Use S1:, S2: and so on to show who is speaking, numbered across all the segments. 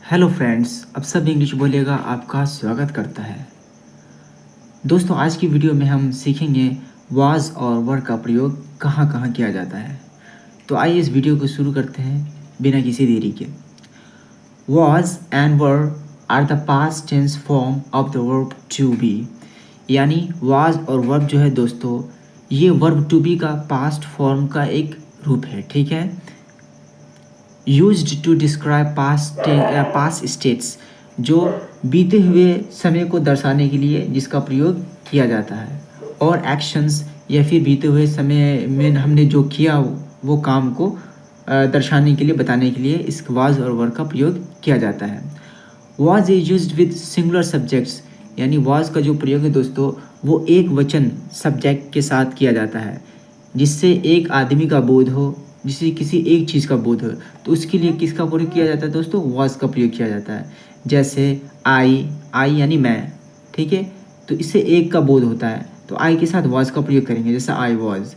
S1: Hello friends, अब सब English बोलेगा आपका स्वागत करता है। दोस्तों, आज की वीडियो में हम सीखेंगे वाज और वर का प्रयोग कहाँ कहाँ किया जाता है। तो आइए इस वीडियो को शुरू करते हैं बिना किसी देरी के। Was and were are the past tense form of the verb to be. यानी वाज और वर्ब जो है दोस्तों, ये वर्ब टू बी का पास्ट फॉर्म का एक रूप है। ठीक है, used to describe past states, जो बीते हुए समय को दर्शाने के लिए जिसका प्रयोग किया जाता है, और एक्शंस या फिर बीते हुए समय में हमने जो किया वो काम को दर्शाने के लिए, बताने के लिए इस वाज और वर का प्रयोग किया जाता है। Was is used with singular subjects, यानी वाज का जो प्रयोग है दोस्तों, वो एक वचन सब्जेक्ट के साथ किया जाता है, जिससे एक आदमी का बोध हो, जिससे किसी एक चीज़ का बोध हो, तो उसके लिए किसका प्रयोग किया जाता है दोस्तों? वाज का प्रयोग किया जाता है। जैसे आई यानी मैं, ठीक है, तो इससे एक का बोध होता है, तो आई के साथ वाज का प्रयोग करेंगे। जैसे I was,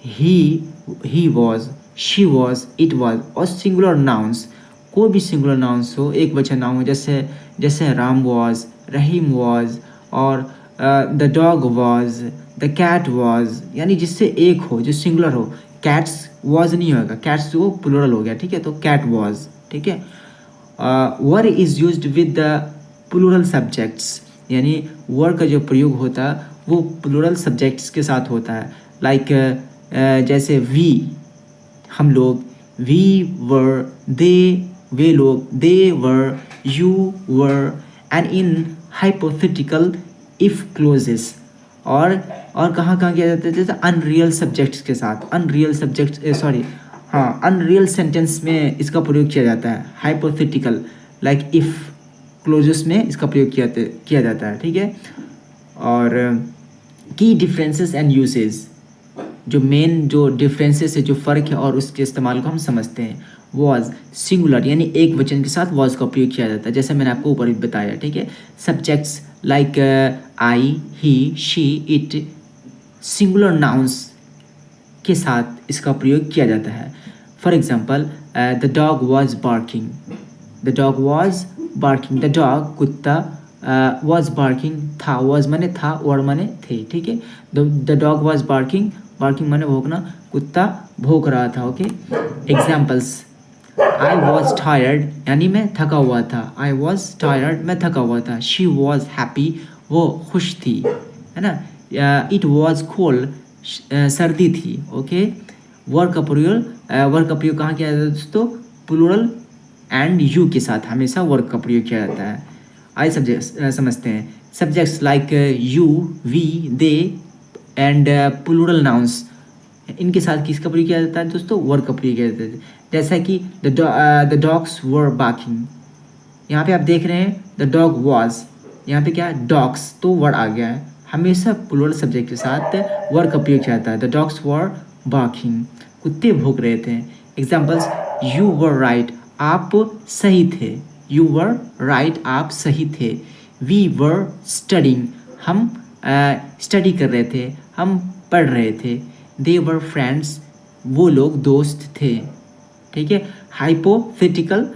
S1: he was, she was, it was. और सिंगुलर नाउन्स, कोई भी सिंगुलर नाउन्स हो, एक वचन नाउन हो, जैसे जैसे राम वॉज, रहीम वॉज, और the dog was, the cat was, यानी जिससे एक हो, जो सिंगुलर हो। कैट्स वॉज नहीं होगा, कैट्स वो प्लूरल हो गया, ठीक है, तो कैट वॉज, ठीक है। Were is used with the plural subjects, यानी वर का जो प्रयोग होता है वो प्लूरल सब्जेक्ट्स के साथ होता है। लाइक जैसे वी, हम लोग, वी वर, दे, वे लोग, they were, you were, and in hypothetical if clauses. और कहाँ कहाँ किया जाता है? जैसे अनरियल सब्जेक्ट्स के साथ, अनरियल सब्जेक्ट्स, सॉरी, हाँ, अनरियल सेंटेंस में इसका प्रयोग किया जाता है। हाइपोथेटिकल, लाइक इफ़ क्लोजेस में इसका प्रयोग किया जाता है, ठीक है। और की डिफरेंसेस एंड यूसेज, जो मेन जो डिफरेंसेस है, जो फ़र्क है और उसके इस्तेमाल को हम समझते हैं। वॉज सिंगुलर, यानी एक वचन के साथ वॉज का प्रयोग किया जाता है, जैसे मैंने आपको ऊपर भी बताया, ठीक है। Subjects like I, he, she, it, singular nouns के साथ इसका प्रयोग किया जाता है। For example, the dog was barking, the dog was barking, the dog कुत्ता, वॉज बार्किंग था, वॉज माने था, और माने थे, ठीक है। The dog was barking, barking माने भौंकना, कुत्ता भौंक रहा था, okay. Examples, I was tired, यानी मैं थका हुआ था, आई वॉज टायर्ड, मैं थका हुआ था। शी वॉज हैप्पी, वो खुश थी, है ना। इट वॉज कोल्ड, सर्दी थी, ओके। वर का प्रयोग कहाँ किया जाता है दोस्तों? प्लूरल एंड यू के साथ हमेशा वर्क का प्रयोग किया जाता है। आइए सब्जेक्ट समझते हैं। Subjects like you, we, they and plural nouns, इनके साथ किसका प्रयोग किया जाता है दोस्तों? वर्क का प्रयोग किया जाता है। जैसा कि द डॉग्स वर बार्किंग, यहाँ पे आप देख रहे हैं द डॉग वॉज, यहाँ पे क्या डॉग्स, तो वर्ड आ गया है। हमेशा प्लूरल सब्जेक्ट के साथ वर्ड का प्रयोग किया जाता है। द डॉग्स वर बार्किंग, कुत्ते भौंक रहे थे। एग्जाम्पल्स, यू वर राइट, आप सही थे, यू वर राइट, आप सही थे। वी वर स्टडिंग, हम स्टडी कर रहे थे, हम पढ़ रहे थे। दे वर फ्रेंड्स, वो लोग दोस्त थे, ठीक है। हाइपोथेटिकल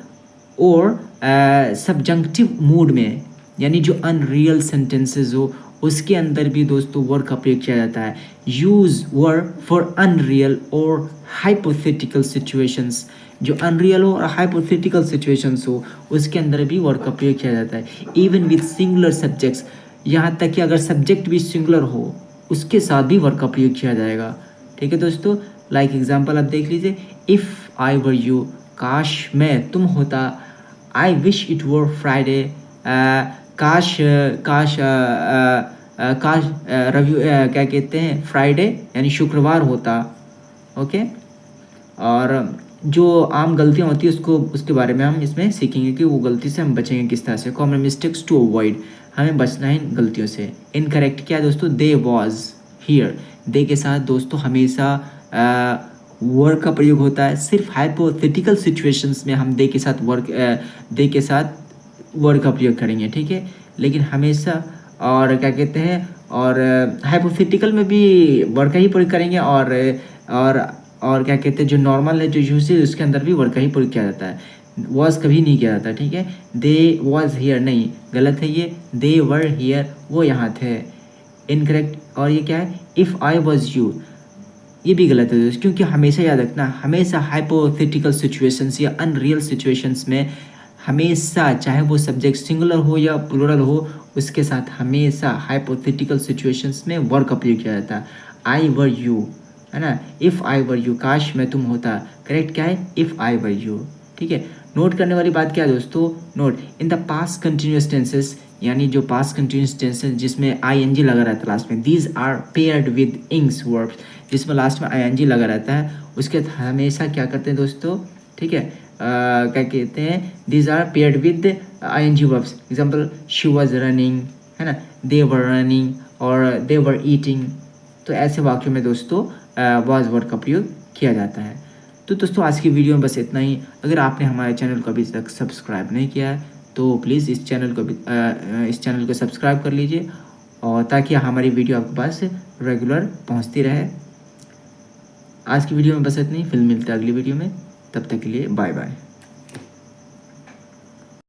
S1: और सबजंक्टिव मूड में, यानी जो अनरियल सेंटेंसेस हो उसके अंदर भी दोस्तों वर्ड का प्रयोग किया जाता है। यूज वर फॉर अनरियल और हाइपोथेटिकल सिचुएशंस, जो अनरियल हो और हाइपोथेटिकल सिचुएशंस हो उसके अंदर भी वर्ड का प्रयोग किया जाता है। इवन विथ सिंगुलर सब्जेक्ट्स, यहाँ तक कि अगर सब्जेक्ट भी सिंगुलर हो उसके साथ भी वर्ड का प्रयोग किया जाएगा, ठीक है दोस्तों। लाइक एग्जाम्पल आप देख लीजिए, इफ़ आई वर यू, काश मैं तुम होता। I wish it were Friday, काश काश काश रवि क्या कहते हैं, फ्राइडे यानी शुक्रवार होता, ओके। और जो आम गलतियाँ होती है उसको, उसके बारे में हम इसमें सीखेंगे कि वो गलती से हम बचेंगे किस तरह से। कॉमन मिस्टेक्स टू अवॉइड, हमें बचना है इन गलतियों से। इनकरेक्ट क्या है दोस्तों? दे वॉज हियर, दे के साथ दोस्तों हमेशा वर्ड का प्रयोग होता है। सिर्फ हाइपोथेटिकल सिचुएशंस में हम दे के साथ वर्ड का प्रयोग करेंगे, ठीक है। लेकिन हमेशा, और क्या कहते हैं, और हाइपोथेटिकल में भी वर्ड का ही प्रयोग करेंगे, और और क्या कहते हैं, जो नॉर्मल है, जो यूज है, उसके अंदर भी वर्ड का ही प्रयोग किया जाता है। वॉज कभी नहीं किया जाता, ठीक है। दे वॉज हियर नहीं, गलत है ये। दे वर हियर, वो यहाँ थे, इनकरेक्ट। और ये क्या है, इफ़ आई वॉज यू, ये भी गलत है दोस्तों, क्योंकि हमेशा याद रखना, हमेशा हाइपोथेटिकल सिचुएशंस या अनरियल सिचुएशंस में हमेशा, चाहे वो सब्जेक्ट सिंगुलर हो या प्लूरल हो, उसके साथ हमेशा हाइपोथेटिकल सिचुएशंस में वर्क का प्रयोग किया जाता है। आई वर यू, है ना, इफ़ आई वर यू, काश मैं तुम होता। करेक्ट क्या है, इफ़ आई वर यू, ठीक है। नोट करने वाली बात क्या है दोस्तों, note in the past continuous tenses, यानी जो पास्ट कंटिन्यूस टेंसेस जिसमें आईएनजी लगा रहता है लास्ट में, these are paired with ings verbs, जिसमें लास्ट में आईएनजी लगा रहता है, उसके हमेशा क्या करते हैं दोस्तों, ठीक है, क्या कहते हैं, these are paired with ING verbs. Example, she was running, है ना, दे वर रनिंग, और दे वर ईटिंग। तो ऐसे वाक्यों में दोस्तों वाज वर्ड का प्रयोग किया जाता है। तो दोस्तों आज की वीडियो में बस इतना ही। अगर आपने हमारे चैनल को अभी तक सब्सक्राइब नहीं किया है तो प्लीज़ इस चैनल को सब्सक्राइब कर लीजिए, और ताकि हमारी वीडियो आपके पास रेगुलर पहुंचती रहे। आज की वीडियो में बस इतना ही, फिर मिलते हैं अगली वीडियो में, तब तक के लिए बाय बाय।